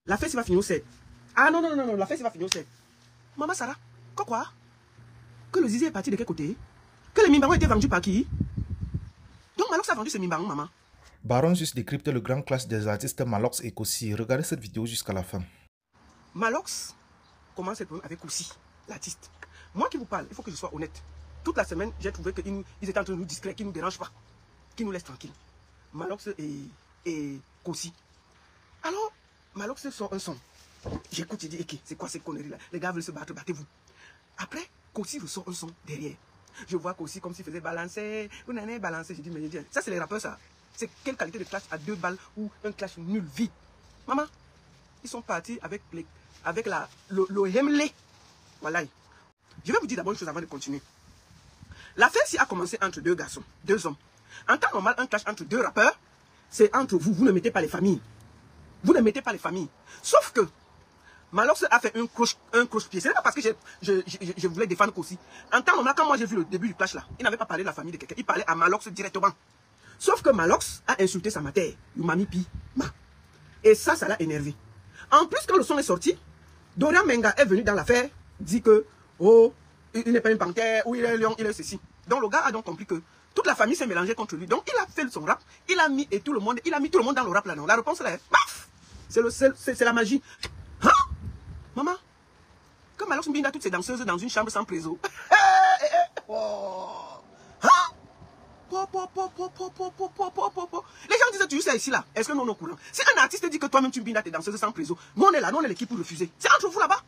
La fête, va finir au 7. Ah non, non, non, non, la fête, va finir au 7. Maman Sarah, quoi? Que le zizi est parti de quel côté? Que les mimbangos étaient vendus par qui? Donc Malox a vendu ses mimbangos, maman. Baron juste décrypte le grand clash des artistes Malox et Kossi. Regardez cette vidéo jusqu'à la fin. Malox commence le problème avec Kossi, l'artiste. Moi qui vous parle, il faut que je sois honnête. Toute la semaine, j'ai trouvé qu'ils étaient en train de nous distraire, qu'ils ne nous dérangent pas, qu'ils nous laissent tranquilles. Malox et Kossi. Alors, Malox sort un son. J'écoute, j'ai dit, ok, c'est quoi cette connerie là? Les gars veulent se battre, battez-vous. Après, Kossi ressort un son derrière. Je vois Kossi comme s'il faisait balancer. Vous n'avez balancé. J'ai dit, mais ça c'est les rappeurs ça. C'est quelle qualité de clash à 2 balles ou un clash nul, vide. Maman, ils sont partis avec le Hemley. Voilà. Je vais vous dire d'abord une chose avant de continuer. L'affaire ici a commencé entre 2 garçons, 2 hommes. En temps normal, un clash entre 2 rappeurs, c'est entre vous. Vous ne mettez pas les familles. Vous ne mettez pas les familles. Sauf que Malox a fait un croche-pied. Ce n'est pas parce que je voulais défendre Kossi. En temps normal, quand moi j'ai vu le début du clash là, il n'avait pas parlé de la famille de quelqu'un. Il parlait à Malox directement. Sauf que Malox a insulté sa mère, Youmami Pi Ma. Et ça l'a énervé. En plus, quand le son est sorti, Dorian Menga est venu dans l'affaire, dit que, oh, il n'est pas une panthère, ou il est lion, il est ceci. Donc le gars a donc compris que toute la famille s'est mélangée contre lui. Donc il a fait son rap, il a mis tout le monde dans le rap là. Non. La réponse là est, paf, c'est la magie. Hein? Maman, quand Malox Mbinda toutes ces danseuses dans une chambre sans préso. Hein? Les gens disent que tu sais ici là. Est-ce que nous sommes au courant? Si un artiste dit que toi-même tu mbinda tes danseuses sans préso, nous on est là, nous on est l'équipe pour refuser. C'est entre vous là-bas.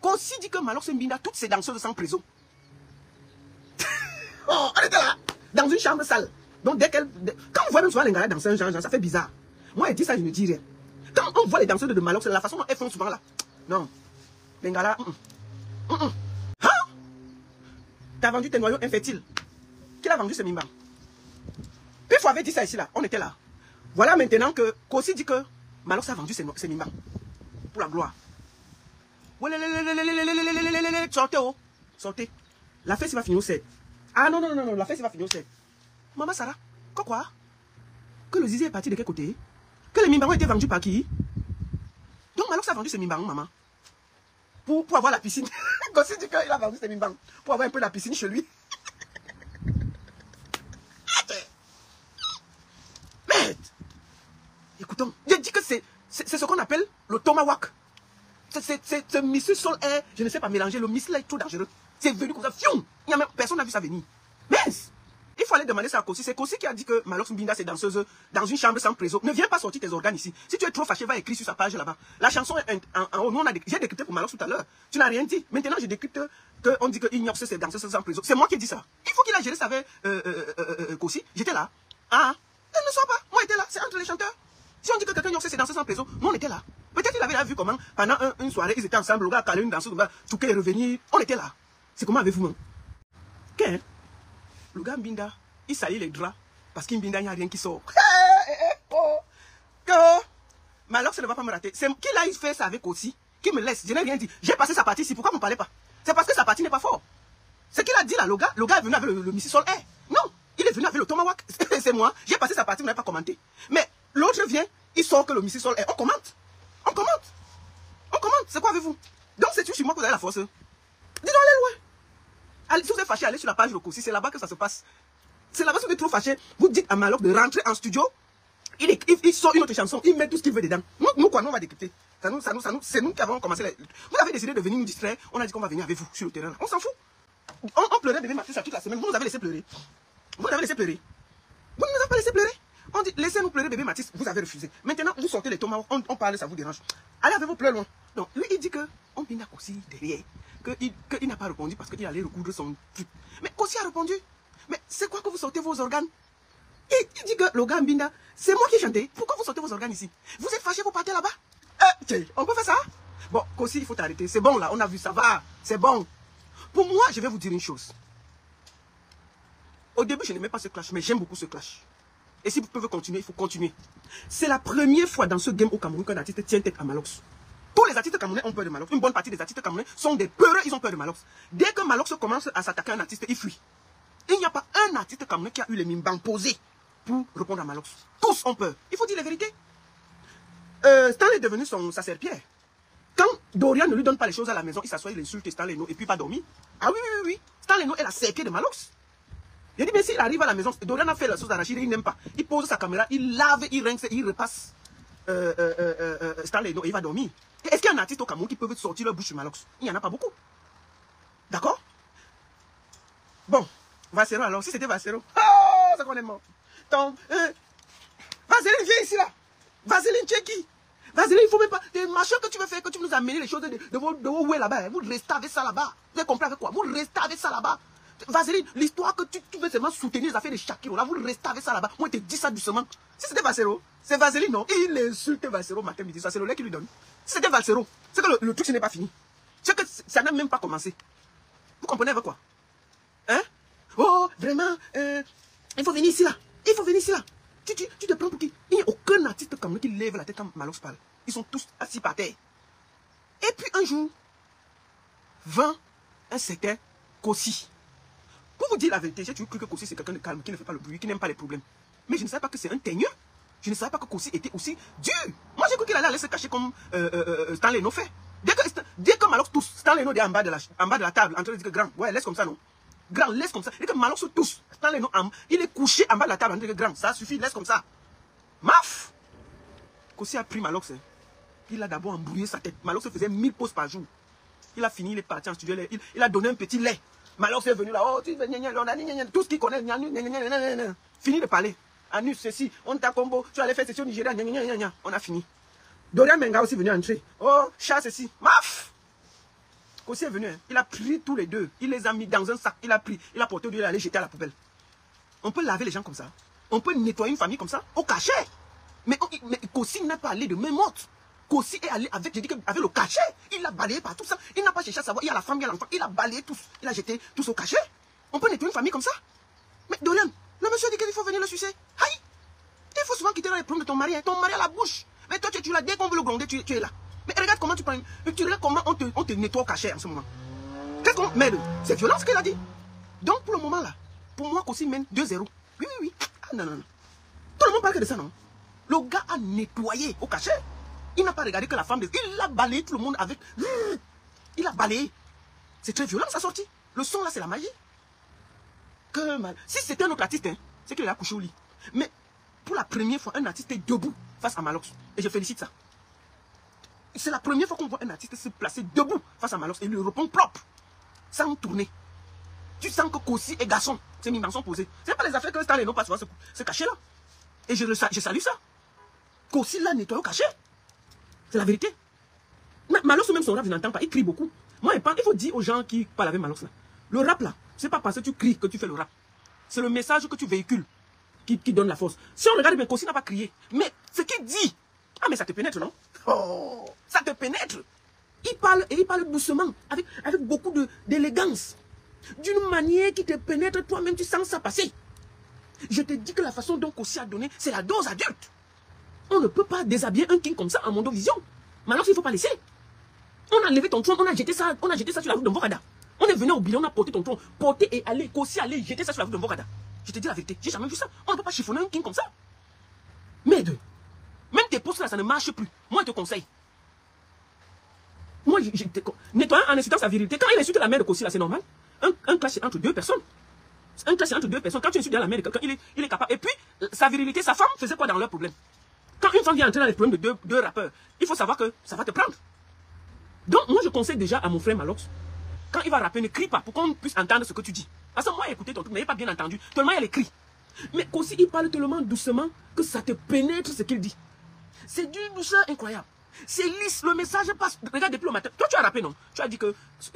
Kossi dit que Malox mbinda toutes ces danseuses sans préso. Oh, elle était là, dans une chambre sale. Donc quand on voit même souvent les gars danser un genre, ça fait bizarre. Moi elle dit ça, je ne dis rien. Quand on voit les danseuses de Malox, la façon dont elles font souvent là. Non. Les gars là, Hein? T'as vendu tes noyaux infertiles. Qui l'a vendu ce mimban? Puis il faut avoir dit ça ici là, on était là. Voilà maintenant que Kossi dit que Malox a vendu ses mimbans. Pour la gloire. Sortez, oh. Sortez. La fête va finir au 7. Ah non, non, non, non, la fête va finir au 7. Maman Sarah, quoi? Que le zizi est parti de quel côté? Que les mimbangos étaient vendus par qui? Donc Malox a vendu ses mimbangos, maman. Pour avoir la piscine. Kossi dit qu'il a vendu ses mimbangos. Pour avoir un peu la piscine chez lui. Écoutons, j'ai dit que c'est ce qu'on appelle le tomahawk. Ce missile sol air, je ne sais pas mélanger, le missile est trop dangereux. C'est venu comme ça, fium. Personne n'a vu ça venir. Mais il faut aller demander ça à Kossi. C'est Kossi qui a dit que Malox Mbinda, c'est danseuse dans une chambre sans préso. Ne viens pas sortir tes organes ici. Si tu es trop fâché, va écrire sur sa page là-bas. La chanson est en haut. J'ai décrypté pour Malox tout à l'heure. Tu n'as rien dit. Maintenant, je décrypte qu'on dit qu'il ignore ces danseuses sans préso. C'est moi qui ai dit ça. Il faut qu'il a géré ça avec Kossi. J'étais là. Ah, elle ne soit pas. Moi, j'étais là. C'est entre les chanteurs. Si on dit que quelqu'un ignore ses danseuses sans préso, nous, on était là. Peut-être qu'il avait vu comment, pendant une soirée, ils étaient ensemble, le gars a calé une danseuse, le gars, Touké est revenu. On était là. C'est comment avez-vous, non? Qu'est-ce? Le gars Mbinda, il salit les draps parce qu'il Mbinda, il n'y a rien qui sort. Malox ne va pas me rater. C'est qui là, il fait ça avec Kossi, qui me laisse. Je n'ai rien dit. J'ai passé sa partie ici. Pourquoi vous ne parlez pas? C'est parce que sa partie n'est pas forte. C'est qu'il a dit là, le gars est venu avec le missile sol air. Non, il est venu avec le tomahawk. C'est moi. J'ai passé sa partie, vous n'avez pas commenté. Mais l'autre vient, il sort que le missile sol air. On commente. On commente. On commente. C'est quoi avec vous? Donc c'est sur moi que vous avez la force. Dis donc, allez loin. Allez, si vous êtes fâché, allez sur la page de Kossi. C'est là-bas que ça se passe. C'est là-bas que vous êtes trop fâché. Vous dites à Malox de rentrer en studio. Il sort une autre chanson. Il met tout ce qu'il veut dedans. Nous quoi, nous on va décrypter. C'est nous qui avons commencé. Vous avez décidé de venir nous distraire. On a dit qu'on va venir avec vous sur le terrain. On s'en fout. On pleurait bébé Mathis toute la semaine. Vous nous avez laissé pleurer. Vous nous avez laissé pleurer. Vous ne nous avez pas laissé pleurer. On dit, laissez-nous pleurer bébé Mathis. Vous avez refusé. Maintenant, vous sortez les tomates. On parle, ça vous dérange. Allez avec vos pleurs loin. Donc, lui, il dit que on vient à Kossi derrière. Qu'il n'a pas répondu parce qu'il allait recoudre son truc. Mais Kossi a répondu. Mais c'est quoi que vous sortez vos organes? Et il dit que le gars Mbinda, c'est moi qui chantais. Pourquoi vous sortez vos organes ici? Vous êtes fâchés, vous partez là-bas? On peut faire ça? Bon, Kossi, il faut t'arrêter. C'est bon là, on a vu, ça va. C'est bon. Pour moi, je vais vous dire une chose. Au début, je n'aimais pas ce clash, mais j'aime beaucoup ce clash. Et si vous pouvez continuer, il faut continuer. C'est la première fois dans ce game au Cameroun qu'un artiste tient tête à Malox. Tous les artistes camerounais ont peur de Malox. Une bonne partie des artistes camerounais sont des peureux, ils ont peur de Malox. Dès que Malox commence à s'attaquer à un artiste, il fuit. Il n'y a pas un artiste camerounais qui a eu les mimbans posés pour répondre à Malox. Tous ont peur. Il faut dire la vérité. Stanley est devenu sa serpillère. Quand Dorian ne lui donne pas les choses à la maison, il s'assoit, il insulte Stanley et puis pas dormir. Ah oui, oui, oui. Stanley est la serpillère de Malox. Il dit, mais s'il arrive à la maison, Dorian a fait la sauce d'arachide, il n'aime pas. Il pose sa caméra, il lave, il rince, il repasse Stanley et il va dormir. Est-ce qu'il y a un artiste au Cameroun qui peut sortir leur bouche sur Malox? Il n'y en a pas beaucoup. D'accord? Bon, Vassero alors, si c'était Vassero, oh, ça qu'on est mort. Vaseline, viens ici là. Vaseline, tu es qui? Vaseline, il ne faut même pas. Des machins que tu veux faire, que tu veux nous amener les choses de vos ouais là-bas. Vous restez avec ça là-bas. Vous avez compris avec quoi? Vous restez avec ça là-bas. Vaseline, l'histoire que tu veux seulement soutenir les affaires de Shakiro, là, vous restez avec ça là-bas. Moi, je te dis ça doucement. Si c'était Vassero, c'est Vaseline, non? Il insulte Vassero matin, midi, ça, c'est le lait qui lui donne. Si c'était Vassero, c'est que le truc, ce n'est pas fini. C'est que ça n'a même pas commencé. Vous comprenez avec quoi? Hein? Oh, vraiment, il faut venir ici là. Il faut venir ici là. Tu te prends pour qui? Il n'y a aucun artiste comme lui qui lève la tête quand Malox parle. Ils sont tous assis par terre. Et puis un jour, vint un certain Kossi. Pour vous dire la vérité, j'ai toujours cru que Kossi c'est quelqu'un de calme, qui ne fait pas le bruit, qui n'aime pas les problèmes. Mais je ne savais pas que c'est un teigneux. Je ne savais pas que Kossi était aussi dur. Moi j'ai cru qu'il allait aller se cacher comme Stanley Leno fait. Dès que Malox tousse, Stanley Leno est en bas de la table, en train de dire que grand, ouais, laisse comme ça, non? Grand, laisse comme ça. Dès que Malox se tousse, Stanley Leno, il est couché en bas de la table, en train de dire que grand, ça suffit, laisse comme ça. Maf! Kossi a pris Malox. Il a d'abord embrouillé sa tête. Malox faisait 1000 pauses par jour. Il a fini, il est parti en studio, il a donné un petit lait. Malox est venu là, oh, tu veux, tout ce qu'il connaît, fini de parler. Anus, ceci, on t'a combo, tu allais faire ceci au Nigeria, on a fini. Dorian Menga aussi venu entrer. Oh, chat, ceci, maf! Kossi est venu, hein. Il a pris tous les deux, il les a mis dans un sac, il a pris, il a porté au lieu d'aller jeter à la poubelle. On peut laver les gens comme ça. On peut nettoyer une famille comme ça, au cachet. Mais Kossi n'a pas allé de même morte. Kossi est allé avec le cachet. Il a balayé par tout ça. Il n'a pas cherché à savoir. Il y a la femme, il y a l'enfant. Il a balayé tous. Il a jeté tous au cachet. On peut nettoyer une famille comme ça. Mais Dorian, le monsieur dit qu'il faut venir le sucer. Aïe! Il faut souvent quitter les problèmes de ton mari. Hein. Ton mari a la bouche. Mais toi, tu es là. Dès qu'on veut le gronder, tu es là. Mais regarde comment tu prends. Tu regardes comment on te nettoie au cachet en ce moment. Qu'est-ce qu'on. Merde, c'est violent ce qu'il a dit. Donc pour le moment là, pour moi, Kossi mène 2-0. Oui. Ah non. Tout le monde parle que de ça, non? Le gars a nettoyé au cachet. Il n'a pas regardé que la femme. Il a balayé tout le monde avec. Il a balayé. C'est très violent sa sortie. Le son là, c'est la magie. Que mal. Si c'était un autre artiste, hein, c'est qu'il a couché au lit. Mais pour la première fois, un artiste est debout face à Malox. Et je félicite ça. C'est la première fois qu'on voit un artiste se placer debout face à Malox et lui répondre propre. Sans tourner. Tu sens que Kossi est garçon. C'est une dimension posée. C'est pas les affaires que Stanley n'ont pas souvent se cacher là. Et je salue ça. Kossi l'a nettoyé au cachet. C'est la vérité. Malox, même son rap, je n'entends pas. Il crie beaucoup. Moi, il faut dire aux gens qui parlent avec Malox là. Le rap là, c'est pas parce que tu cries que tu fais le rap. C'est le message que tu véhicules qui donne la force. Si on regarde bien, Kossi n'a pas crié. Mais ce qu'il dit, ah mais ça te pénètre, non? Oh, ça te pénètre. Il parle doucement, avec beaucoup d'élégance. D'une manière qui te pénètre, toi-même tu sens ça passer. Je te dis que la façon dont Kossi a donné, c'est la dose adulte. On ne peut pas déshabiller un king comme ça en Mondovision. Maintenant, il ne faut pas laisser. On a levé ton trône, on a jeté ça sur la route de Mbokada. On est venu au bilan, on a porté ton trône, porté et allé, Kossi allé jeter ça sur la route de Mbokada. Je te dis la vérité, j'ai jamais vu ça. On ne peut pas chiffonner un king comme ça. Mais même tes postes là, ça ne marche plus. Moi, je te conseille. Moi, nettoyer en incitant sa virilité. Quand il insulte la mère de Kossi là, c'est normal. Un clash entre deux personnes. Un clash entre deux personnes. Quand tu insultes la mère de quelqu'un, il est capable. Et puis, sa virilité, sa femme faisait quoi dans leur problème? Quand une femme vient entrer dans les problèmes de deux rappeurs, il faut savoir que ça va te prendre. Donc, moi, je conseille déjà à mon frère Malox, quand il va rapper, ne crie pas pour qu'on puisse entendre ce que tu dis. Parce que moi, écoutez ton truc, mais il n'a pas bien entendu. Tellement il y a les cris. Mais Kossi, il parle tellement doucement que ça te pénètre ce qu'il dit. C'est d'une douceur incroyable. C'est lisse, le message passe. Regarde depuis le matin. Toi, tu as rappé, non? Tu as dit qu'il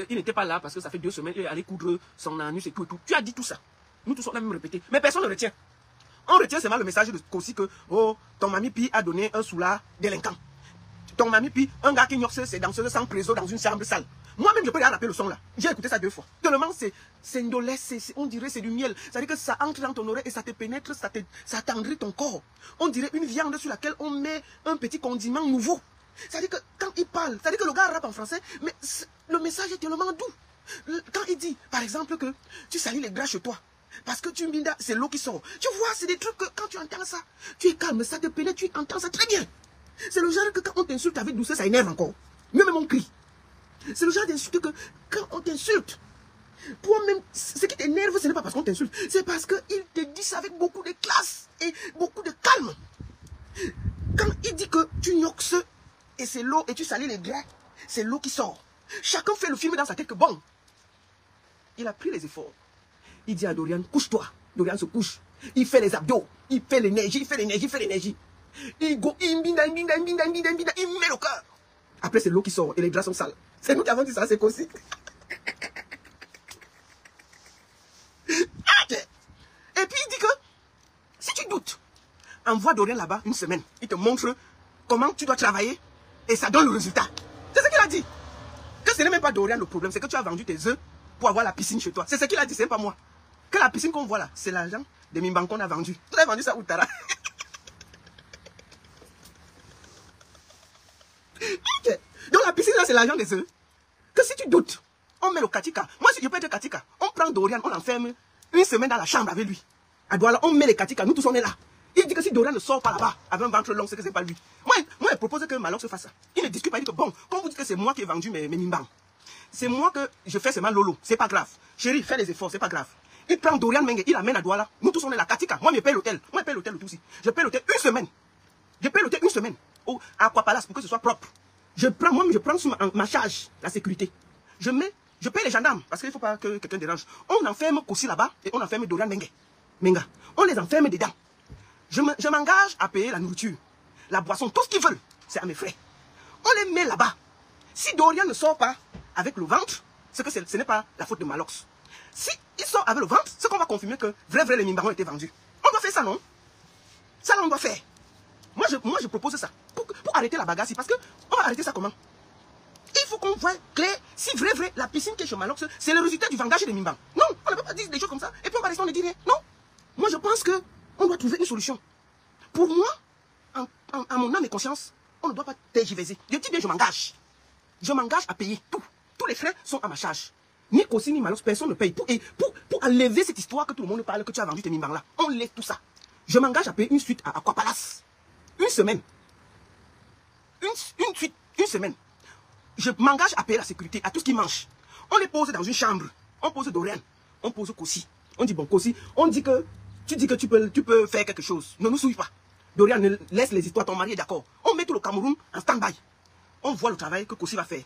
n'était pas là parce que ça fait 2 semaines, il est allé coudre son anus et tout et tout. Tu as dit tout ça. Nous tous, on a même répété. Mais personne ne retient. On retient seulement le message de Kossi que, oh, ton mamie Pi a donné un soulard délinquant. Ton mamie Pi, un gars qui ignoxe ses danseuses sans préso dans une chambre sale. Moi-même, je peux rien rappeler le son là. J'ai écouté ça 2 fois. Tellement c'est indolesse, on dirait c'est du miel. C'est-à-dire que ça entre dans ton oreille et ça te pénètre, ça attendrit ton corps. On dirait une viande sur laquelle on met un petit condiment nouveau. C'est-à-dire que quand il parle, c'est-à-dire que le gars rappe en français, mais le message est tellement doux. Quand il dit, par exemple, que tu salis les gras chez toi, parce que c'est l'eau qui sort. Tu vois, c'est des trucs que quand tu entends ça, tu es calme, ça te pénètre, tu entends ça très bien. C'est le genre que quand on t'insulte avec douceur, ça énerve encore. Mieux même on crie. C'est le genre d'insulte que quand on t'insulte, toi-même, ce qui t'énerve, ce n'est pas parce qu'on t'insulte, c'est parce qu'il te dit ça avec beaucoup de classe et beaucoup de calme. Quand il dit que tu gnoxes et c'est l'eau et tu salis les draps, c'est l'eau qui sort. Chacun fait le film dans sa tête que bon, il a pris les efforts. Il dit à Dorian, couche-toi. Dorian se couche. Il fait les abdos. Il fait l'énergie, il fait l'énergie, il fait l'énergie. Il go, il met le cœur. Après, c'est l'eau qui sort et les draps sont sales. C'est nous qui avons dit ça, c'est Kossi. Et puis il dit que si tu doutes, envoie Dorian là-bas une semaine. Il te montre comment tu dois travailler et ça donne le résultat. C'est ce qu'il a dit. Que ce n'est même pas Dorian le problème, c'est que tu as vendu tes œufs pour avoir la piscine chez toi. C'est ce qu'il a dit, c'est pas moi. Que la piscine qu'on voit là, c'est l'argent de Mimban qu'on a vendu. Tu as vendu ça où Tara? Donc la piscine là, c'est l'argent des œufs. Que si tu doutes, on met le Katika. Moi, si je peux être Katika, on prend Dorian, on l'enferme une semaine dans la chambre avec lui. À Douala, on met les Katika, nous tous on est là. Il dit que si Dorian ne sort pas là-bas avec un ventre long, c'est que c'est pas lui. Moi, il propose que Malox fasse ça. Il ne discute pas, il dit que bon, quand vous dites que c'est moi qui ai vendu mes Mimban, c'est moi que je fais seulement Lolo, c'est pas grave. Chérie, fais les efforts, c'est pas grave. Il prend Dorian Mengue, il l'amène à Douala. Nous tous on est là, Katika. Moi, je paye l'hôtel. Moi, je paye l'hôtel tout aussi. Je paye l'hôtel une semaine. Je paye l'hôtel une semaine. À Aquapalace pour que ce soit propre. Je prends sur ma charge la sécurité. Je paye les gendarmes parce qu'il ne faut pas que quelqu'un dérange. On enferme Kossi là-bas et on enferme Dorian Menga. On les enferme dedans. Je m'engage à payer la nourriture, la boisson, tout ce qu'ils veulent. C'est à mes frais. On les met là-bas. Si Dorian ne sort pas avec le ventre, c'est que ce n'est pas la faute de Malox. Si il sort avec le ventre, c'est qu'on va confirmer que vrai les Mimbarons ont été vendus. On doit faire ça, non? Ça, là, on doit faire. Moi, je propose ça. Pour arrêter la bagarre, parce que on va arrêter ça comment? Il faut qu'on voit clair si vrai, la piscine qui est chez Malox, c'est le résultat du vendage des Mimban. Non, on ne peut pas dire des choses comme ça. Et puis on va rester, on ne dit rien. Non. Moi, je pense qu'on doit trouver une solution. Pour moi, à mon âme et conscience, on ne doit pas tergiverser. Je dis bien, je m'engage. Je m'engage à payer tout. Tous les frais sont à ma charge. Ni Kossi, ni Malox, personne ne paye. Pour enlever cette histoire que tout le monde parle, que tu as vendu tes Mimban là, on lève tout ça. Je m'engage à payer une suite à Aquapalace. Une semaine. Une suite, une semaine. Je m'engage à payer la sécurité, à tout ce qui mange. On les pose dans une chambre. On pose Dorian. On pose Kossi. On dit, bon, Kossi, on dit que tu dis que tu peux faire quelque chose. Ne nous souille pas. Dorian, laisse les histoires, ton mari est d'accord. On met tout le Cameroun en stand-by. On voit le travail que Kossi va faire.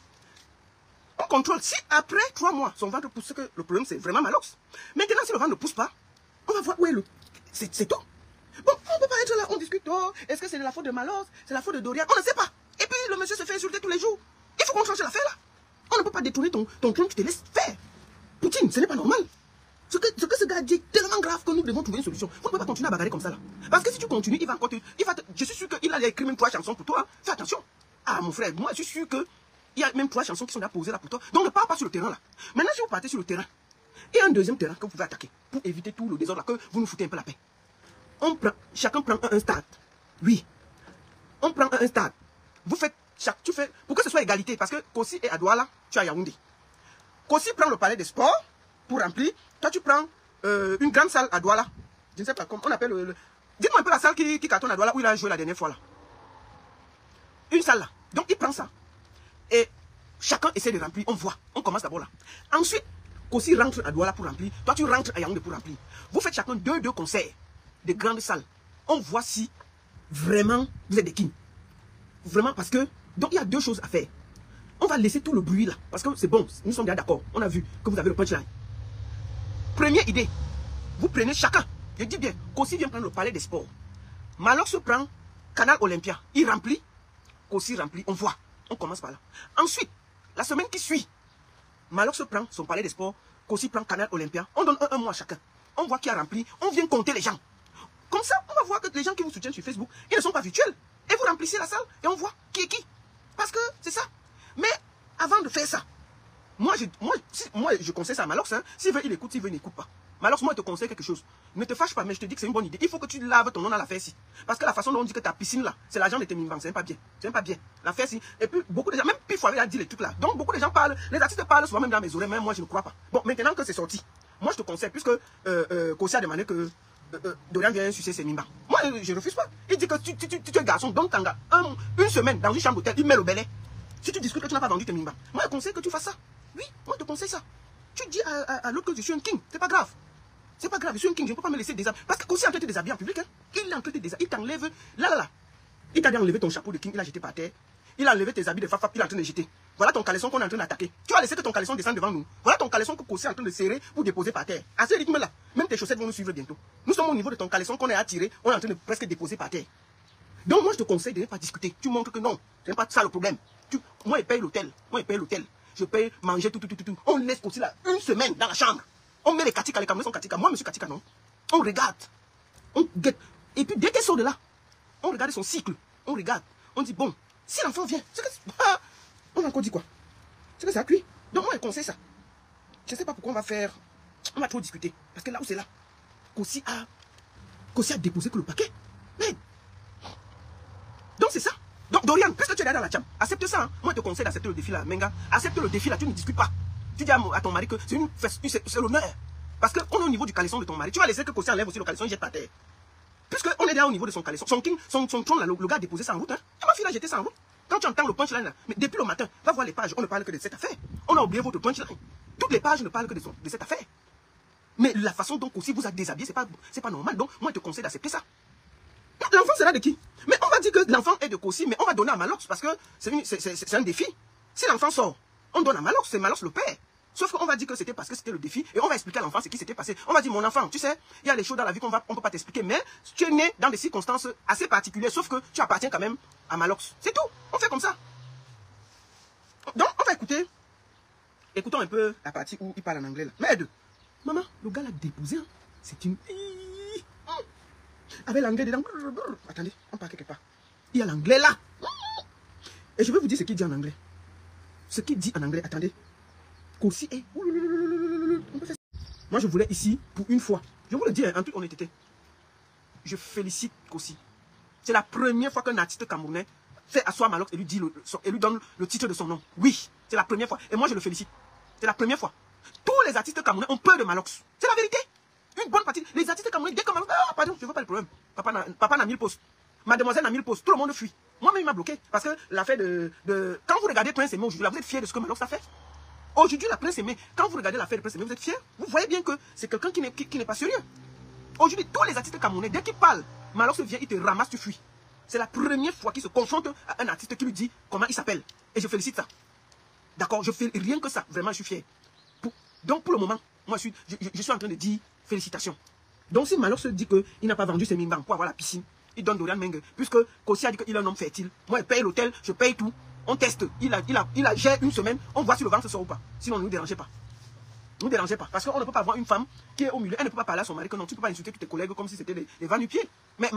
On contrôle. Si après 3 mois, son ventre pousse, que le problème c'est vraiment Malox. Maintenant, si le ventre ne pousse pas, on va voir où est le... C'est tout. Bon, on ne peut pas être là, on discute. Oh, est-ce que c'est de la faute de Malox? C'est la faute de Dorian? On ne sait pas. Et puis le monsieur se fait insulter tous les jours. Il faut qu'on change l'affaire là. On ne peut pas détourner ton clan, tu te laisses faire. Poutine, ce n'est pas normal. Ce que ce gars dit est tellement grave que nous devons trouver une solution. Vous ne pouvez pas continuer à bagarrer comme ça là. Parce que si tu continues, il va encore je suis sûr qu'il a écrit même 3 chansons pour toi. Fais attention. Ah mon frère, moi je suis sûr qu'il y a même 3 chansons qui sont là posées là pour toi. Donc ne pars pas sur le terrain là. Maintenant si vous partez sur le terrain, il y a un deuxième terrain que vous pouvez attaquer. Pour éviter tout le désordre là, que vous nous foutez un peu la paix. Chacun prend un stade. Oui. On prend un stade. Vous faites pour que ce soit égalité, parce que Kossi est à Douala, tu es à Yaoundé. Kossi prend le palais des sports pour remplir. Toi, tu prends une grande salle à Douala. Je ne sais pas comment on appelle Dites-moi un peu la salle qui cartonne à Douala où il a joué la dernière fois là. Une salle là. Donc il prend ça. Et chacun essaie de remplir. On voit. On commence d'abord là. Ensuite, Kossi rentre à Douala pour remplir. Toi, tu rentres à Yaoundé pour remplir. Vous faites chacun deux concerts de grandes salles. On voit si vraiment vous êtes des kings. Vraiment parce que... Donc il y a 2 choses à faire. On va laisser tout le bruit là. Parce que c'est bon, nous sommes déjà d'accord. On a vu que vous avez le punchline. Première idée. Vous prenez chacun. Je dis bien, Kossi vient prendre le palais des sports. Malox prend Canal Olympia. Il remplit. Kossi remplit. On voit. On commence par là. Ensuite, la semaine qui suit, Malox prend son palais des sports. Kossi prend Canal Olympia. On donne un mois à chacun. On voit qui a rempli. On vient compter les gens. Comme ça, on va voir que les gens qui vous soutiennent sur Facebook, ils ne sont pas virtuels. Et vous remplissez la salle et on voit qui est qui. Parce que c'est ça. Mais avant de faire ça, moi je conseille ça à Malox. Hein. S'il veut, il écoute. S'il veut, il n'écoute pas. Malox, moi je te conseille quelque chose. Ne te fâche pas, mais je te dis que c'est une bonne idée. Il faut que tu laves ton nom dans l'affaire-ci. Parce que la façon dont on dit que ta piscine là, c'est l'argent de tes Mimban. C'est même pas bien. C'est même pas bien. L'affaire-ci. Et puis beaucoup de gens, même Pifoiré a dit les trucs là. Donc beaucoup de gens parlent. Les artistes parlent souvent même dans mes oreilles. Même moi je ne crois pas. Bon, maintenant que c'est sorti, moi je te conseille, puisque Kossi a demandé que Dorian vient sucer ses mimbas. Moi, je refuse pas. Il dit que tu es garçon, donc une semaine dans une chambre d'hôtel, il met le belay. Si tu discutes que tu n'as pas vendu tes mimbas, moi, je conseille que tu fasses ça. Oui, moi, je te conseille ça. Tu dis à l'autre que je suis un king, c'est pas grave. C'est pas grave, je suis un king, je ne peux pas me laisser déshabiller. Parce que aussi en train de te déshabiller en public, hein, il est en train de te déshabiller, il t'enlève, là. Il t'a enlevé ton chapeau de king, il a jeté par terre. Il a enlevé tes habits de fafa, il est en train de jeter. Voilà ton caleçon qu'on est en train d'attaquer. Tu vas laisser que ton caleçon descende devant nous. Voilà ton caleçon que Kossi est en train de serrer pour déposer par terre. À ce rythme-là, même tes chaussettes vont nous suivre bientôt. Nous sommes au niveau de ton caleçon qu'on est attiré, on est en train de presque déposer par terre. Donc moi je te conseille de ne pas discuter. Tu montres que non, ce n'est pas ça le problème. Moi je paye l'hôtel, je paye manger tout. On laisse Kossi là une semaine dans la chambre. On met les katika, les camerounais sont katika. Moi monsieur katika non. On regarde, on guette. Et puis dès qu'elle sort de là, on regarde son cycle, on regarde. On dit, bon, si l'enfant vient, on a encore dit quoi? C'est que ça a cuit. Donc moi, je conseille ça. Je ne sais pas pourquoi on va trop discuter. Parce que là où c'est là, Kossi a déposé que le paquet. Mais, donc c'est ça. Donc Dorian, puisque tu es là dans la chambre, accepte ça. Hein. Moi, je te conseille d'accepter le défi là, Menga. Accepte le défi là, tu ne discutes pas. Tu dis à ton mari que c'est l'honneur. Parce qu'on est au niveau du caleçon de ton mari. Tu vas laisser que Kossi enlève aussi le caleçon et jette par terre. Puisqu'on est là au niveau de son caleçon. Son tronc là, le gars a déposé ça en route. Hein. Et ma fille a jeté ça en route. Quand tu entends le punchline là, mais depuis le matin, va voir les pages, on ne parle que de cette affaire. On a oublié votre punchline. Toutes les pages ne parlent que de cette affaire. Mais la façon dont Kossi vous a déshabillé, c'est pas normal. Donc, moi, je te conseille d'accepter ça. L'enfant sera de qui? Mais on va dire que l'enfant est de Kossi, mais on va donner à Malox parce que c'est un défi. Si l'enfant sort, on donne à Malox, c'est Malox le père. Sauf qu'on va dire que c'était parce que c'était le défi et on va expliquer à l'enfant ce qui s'était passé. On va dire, mon enfant, tu sais, il y a des choses dans la vie qu'on peut pas t'expliquer, mais tu es né dans des circonstances assez particulières, sauf que tu appartiens quand même à Malox. C'est tout. On fait comme ça. Donc, on va écouter. Écoutons un peu la partie où il parle en anglais là. Mais maman, le gars l'a déposé. Hein. C'est une... Avec l'anglais dedans. Attendez, on part quelque part. Il y a l'anglais là. Et je vais vous dire ce qu'il dit en anglais. Ce qu'il dit en anglais, attendez. Kossi est... Moi, je voulais ici, pour une fois, je vous le dis en toute honnêteté, je félicite Kossi. C'est la première fois qu'un artiste camerounais fait asseoir Malox et lui donne le titre de son nom. Oui, c'est la première fois. Et moi, je le félicite. C'est la première fois. Tous les artistes camerounais ont peur de Malox. C'est la vérité. Une bonne partie. Les artistes camerounais, dès que Malox... Ah, pardon, je ne veux pas le problème. Papa n'a mis le poste. Mademoiselle n'a mis le poste. Tout le monde fuit. Moi-même, il m'a bloqué. Parce que l'affaire Quand vous regardez Prince Aimé aujourd'hui, vous êtes fiers de ce que Malox a fait. Aujourd'hui, la Prince Aimé, quand vous regardez l'affaire de Prince Aimé, vous êtes fiers. Vous voyez bien que c'est quelqu'un qui n'est pas sérieux. Aujourd'hui, tous les artistes camerounais, dès qu'ils parlent, Malox vient, il te ramasse, tu fuis. C'est la première fois qu'il se confronte à un artiste qui lui dit comment il s'appelle. Et je félicite ça. D'accord, je fais rien que ça. Vraiment, je suis fier. Donc, pour le moment, moi, je suis en train de dire félicitations. Donc, si Malox dit qu'il n'a pas vendu ses mimbans pour avoir la piscine, il donne Dorian Menge. Puisque Kossi a dit qu'il est un homme fertile. Moi, je paye l'hôtel, je paye tout. On teste. Il a gère une semaine. On voit si le ventre sort ou pas. Sinon, ne nous dérangez pas. Ne nous dérangez pas. Parce qu'on ne peut pas avoir une femme qui est au milieu. Elle ne peut pas parler à son mari que non. Tu ne peux pas insulter tous tes collègues comme si c'était des vannes du pied. Mais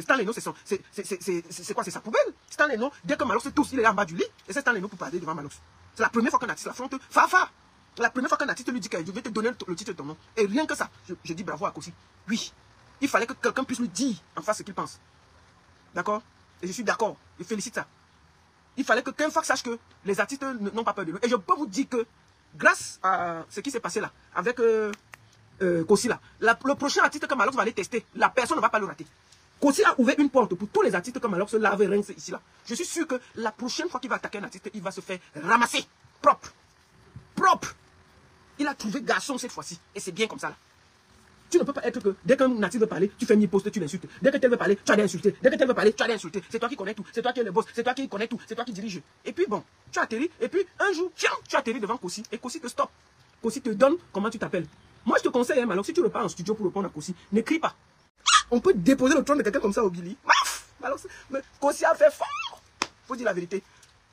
Stan Leno, c'est quoi? C'est sa poubelle. Stan Leno, dès que Malox tous, il est en bas du lit. Et c'est Stan Leno pour parler devant Malox. C'est la première fois qu'un artiste l'affronte. Fafa. La première fois qu'un artiste lui dit que je vais te donner le titre de ton nom. Et rien que ça, je dis bravo à Kossi. Oui. Il fallait que quelqu'un puisse lui dire en face ce qu'il pense. D'accord? Et je suis d'accord. Je félicite ça. Il fallait que quelqu'un sache que les artistes n'ont pas peur de lui. Et je peux vous dire que grâce à ce qui s'est passé là, avec Kossi là, le prochain artiste que Malox va aller tester, la personne ne va pas le rater. Kossi a ouvert une porte pour tous les artistes que Malox lave et rince ici là. Je suis sûr que la prochaine fois qu'il va attaquer un artiste, il va se faire ramasser. Propre. Propre. Il a trouvé garçon cette fois-ci. Et c'est bien comme ça là. Tu ne peux pas être que dès qu'un artiste veut parler, tu fais 1000 posts, tu l'insultes. Dès que tu veux parler, tu as insulté. Dès que tu veux parler, tu as insulté. C'est toi qui connais tout. C'est toi qui es le boss. C'est toi qui connais tout. C'est toi qui dirige. Et puis bon, tu atterris. Et puis un jour, tiens, tu atterris devant Kossi. Et Kossi te stoppe. Kossi te donne comment tu t'appelles. Moi, je te conseille, hein, alors si tu repars en studio pour répondre à Kossi, n'écris pas. On peut déposer le trône de quelqu'un comme ça au Billy. Alors, Kossi a fait fort. Faut dire la vérité.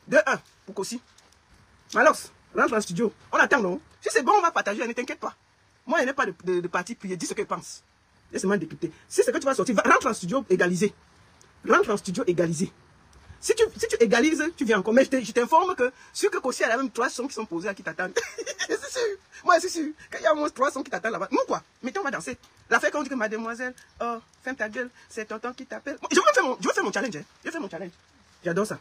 De 1 pour Kossi. Malox, rentre en studio. On attend, non? Si c'est bon, on va partager. Ne t'inquiète pas. Moi, il n'y a pas de parti prier. Dis ce qu'il pense. Laisse-moi décrypter. Si c'est que tu vas sortir, rentre en studio égalisé. Rentre en studio égalisé. Si tu égalises, tu viens encore. Mais je t'informe que sur que Kossi, il y a même 3 sons qui sont posés à qui t'attendent. C'est sûr. Moi, c'est sûr. Qu'il y a au moins 3 sons qui t'attendent là-bas. Nous, quoi? Mettez, on va danser. L'affaire qu'on dit que mademoiselle, oh, ferme ta gueule, c'est tonton qui t'appelle. Je veux faire mon challenge. Hein. Je veux faire mon challenge. J'adore ça.